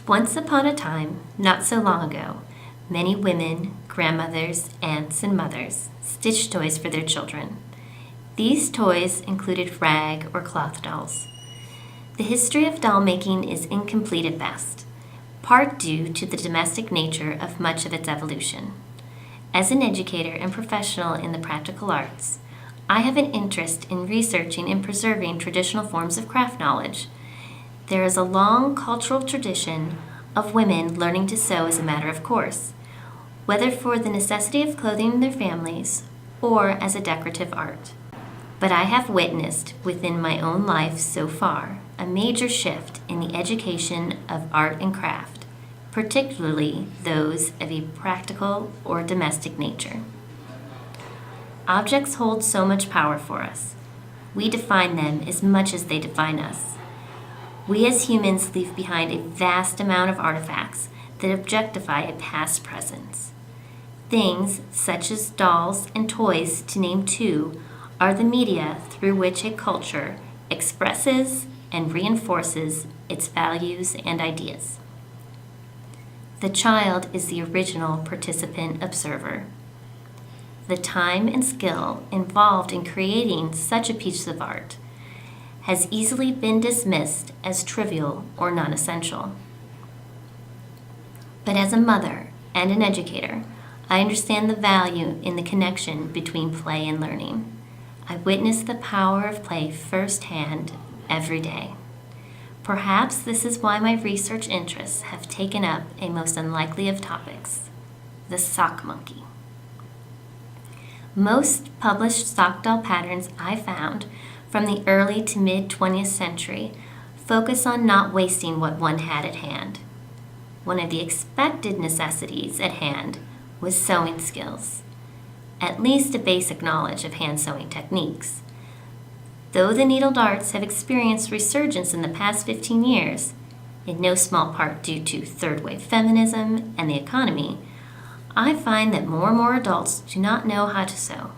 Once upon a time, not so long ago, many women, grandmothers, aunts, and mothers stitched toys for their children. These toys included rag or cloth dolls. The history of doll making is incomplete at best, part due to the domestic nature of much of its evolution. As an educator and professional in the practical arts, I have an interest in researching and preserving traditional forms of craft knowledge. There is a long cultural tradition of women learning to sew as a matter of course, whether for the necessity of clothing their families or as a decorative art. But I have witnessed within my own life so far a major shift in the education of art and craft, particularly those of a practical or domestic nature. Objects hold so much power for us. We define them as much as they define us. We as humans leave behind a vast amount of artifacts that objectify a past presence. Things such as dolls and toys, to name two, are the media through which a culture expresses and reinforces its values and ideas. The child is the original participant observer. The time and skill involved in creating such a piece of art has easily been dismissed as trivial or non-essential. But as a mother and an educator, I understand the value in the connection between play and learning. I witness the power of play firsthand every day. Perhaps this is why my research interests have taken up a most unlikely of topics, the sock monkey. Most published sock doll patterns I found from the early to mid 20th century focus on not wasting what one had at hand. One of the expected necessities at hand was sewing skills, at least a basic knowledge of hand sewing techniques. Though the needle darts have experienced resurgence in the past 15 years, in no small part due to third wave feminism and the economy, I find that more and more adults do not know how to sew,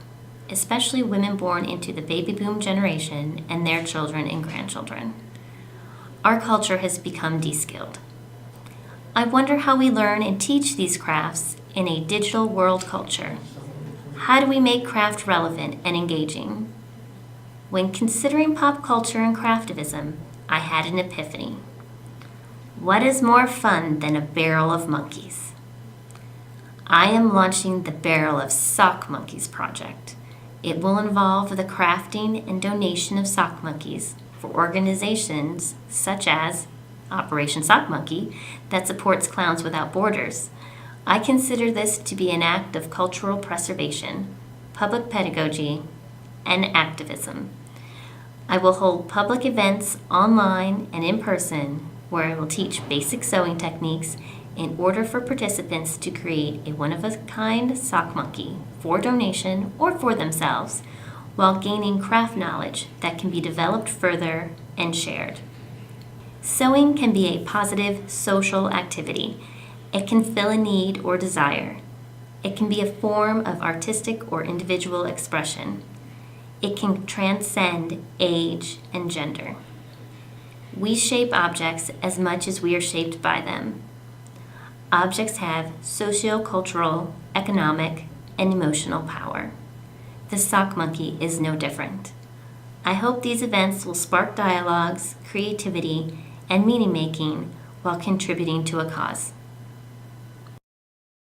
especially women born into the baby boom generation and their children and grandchildren. Our culture has become de-skilled. I wonder how we learn and teach these crafts in a digital world culture. How do we make craft relevant and engaging? When considering pop culture and craftivism, I had an epiphany. What is more fun than a barrel of monkeys? I am launching the Barrel of Sock Monkeys project. It will involve the crafting and donation of sock monkeys for organizations such as Operation Sock Monkey that supports Clowns Without Borders. I consider this to be an act of cultural preservation, public pedagogy, and activism. I will hold public events online and in person where I will teach basic sewing techniques in order for participants to create a one-of-a-kind sock monkey for donation or for themselves while gaining craft knowledge that can be developed further and shared. Sewing can be a positive social activity. It can fill a need or desire. It can be a form of artistic or individual expression. It can transcend age and gender. We shape objects as much as we are shaped by them. Objects have socio-cultural, economic, and emotional power. The sock monkey is no different. I hope these events will spark dialogues, creativity, and meaning-making while contributing to a cause.